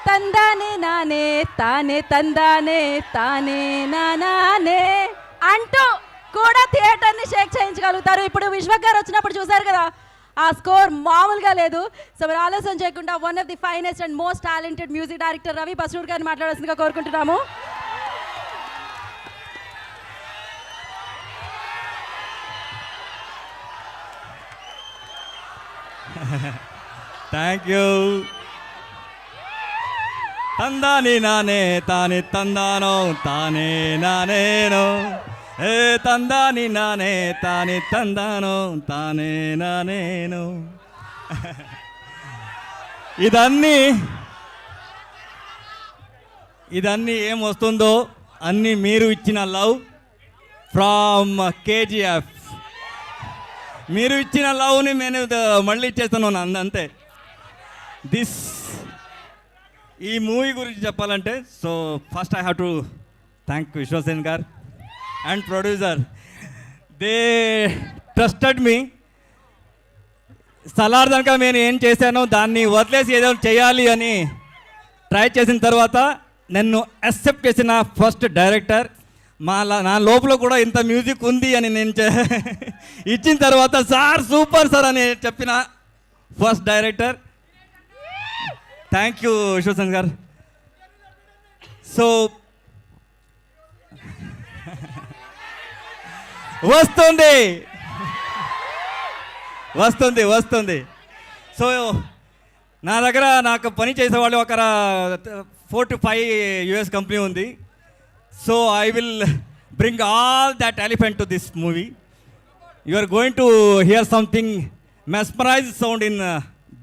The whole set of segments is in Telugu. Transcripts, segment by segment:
తందానే నానే తానే తందానే తానే నానే అంటూ కూడా థియేటర్ని షేక్ చేయించగలుగుతారు. ఇప్పుడు విశ్వక్ గారు వచ్చినప్పుడు చూసారు కదా, ఆ స్కోర్ మామూలుగా లేదు. సో మరి ఆలస్యం చేయకుండా one of the finest and most talented music director Ravi Basrur గారిని మాట్లాడాల్సిందిగా కోరుకుంటున్నాము. Thank you. తందాని నానే తాని తందానో తానే నానేనో ఏ తందాని నానే తాని తందానో తానే నానేను. ఇదన్నీ ఏం వస్తుందో అన్నీ మీరు ఇచ్చిన లవ్ ఫ్రమ్ కేజీఎఫ్. మీరు ఇచ్చిన లవ్ని నేను మళ్ళీ ఇచ్చేస్తున్నాను అంతే. ఈ మూవీ గురించి చెప్పాలంటే, so first I have to thank Vishwaksen గారు and producer. They trusted me. Salaar దాకా నేను ఏం చేశానో దాన్ని వదిలేసి ఏదో చేయాలి అని ట్రై చేసిన తర్వాత నన్ను యాక్సెప్ట్ చేసిన ఫస్ట్ డైరెక్టర్. నా లోపల కూడా ఇంత మ్యూజిక్ ఉంది అని నేను ఇచ్చిన తర్వాత సార్ సూపర్ సార్ అని చెప్పిన first director. Thank you Vishwasen గారు. సో వస్తుంది వస్తుంది వస్తుంది. సో నా దగ్గర నాకు పని చేసేవాళ్ళు ఒక 4 to 5 US కంపెనీ ఉంది. So I will bring all that elephant to this movie. You are going to hear something mesmerize sound in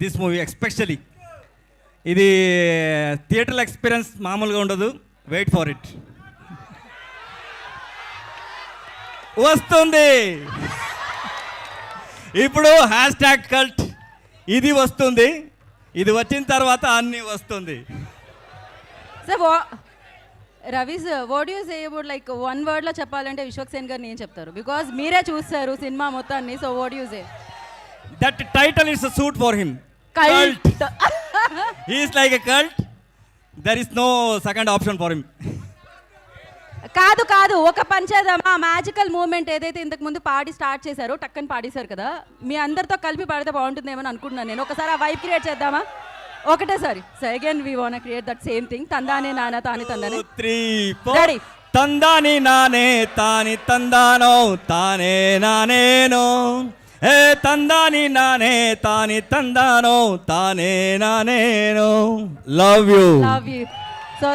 this movie. Especially ఇది థియేటర్ ఎక్స్పీరియన్స్ మామూలుగా ఉండదు. Wait for it. వస్తుంది ఇప్పుడు #కల్ట్. ఇది వస్తుంది. ఇది వచ్చిన తర్వాత అన్నీ వస్తుంది. Ravi sir, what you say about like one వర్డ్లో చెప్పాలంటే విశ్వక్ సేన్ గారు ఏం చెప్తారు? బికాజ్ మీరే చూస్తారు సినిమా మొత్తాన్ని. So what you say? That title is suit for him. Cult. He is like a cult. There is no second option for him. కాదు కాదు, ఒక పని చేద్దామా? మ్యాజికల్ మూమెంట్ ఏదైతే ఇంతకు ముందు పాడి స్టార్ట్ చేశారో టక్కని పాడేశారు కదా, మీ అందరితో కలిపి పాడితే బాగుంటుందేమో అనుకుంటున్నాను నేను. ఒకసారి ఆ వైబ్ క్రియేట్ చేద్దామా? ఒకటేసారి. So again we want create that same thing. తందానే నానా తాని తందానే. 3 4 తందాని నానే తాని తందానో తానే నానేనో ఏ తందాని నానే తాని తందానో తానే నానేనో. Love you. Love you. So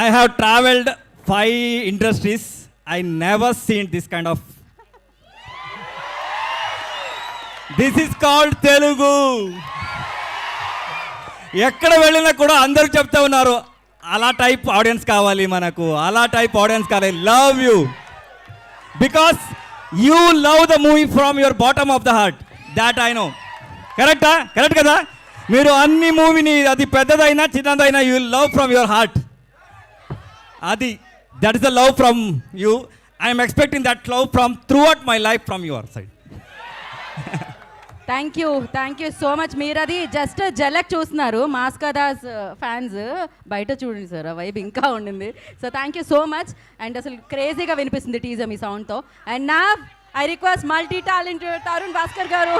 I have traveled 5 industries. I never seen this kind of. This is called Telugu. ఎక్కడ వెళ్ళినా కూడా అందరూ చెప్తా ఉన్నారు అలా టైప్ ఆడియన్స్ కావాలి మనకు, అలా టైప్ ఆడియన్స్ కావాలి. Love you because you love the movie from your bottom of the heart. That I know. కరెక్టా? కరెక్ట్ కదా? మీరు అన్ని మూవీని అది పెద్దదైనా చిన్నదైనా you love from your heart. అది that is the love from you. I'm expecting that love from throughout my life from your side. Thank you so much. మీరు అది జస్ట్ జలక్ చూస్తున్నారు, మాస్కదాస్ ఫ్యాన్స్. బయట చూడండి సార్, ఆ వైబ్ ఇంకా ఉండింది. So thank you so much. And అసలు క్రేజీగా వినిపిస్తుంది టీజర్ మీ సౌండ్తో. అండ్ నా I request multi talented Tarun Bhaskar గారు.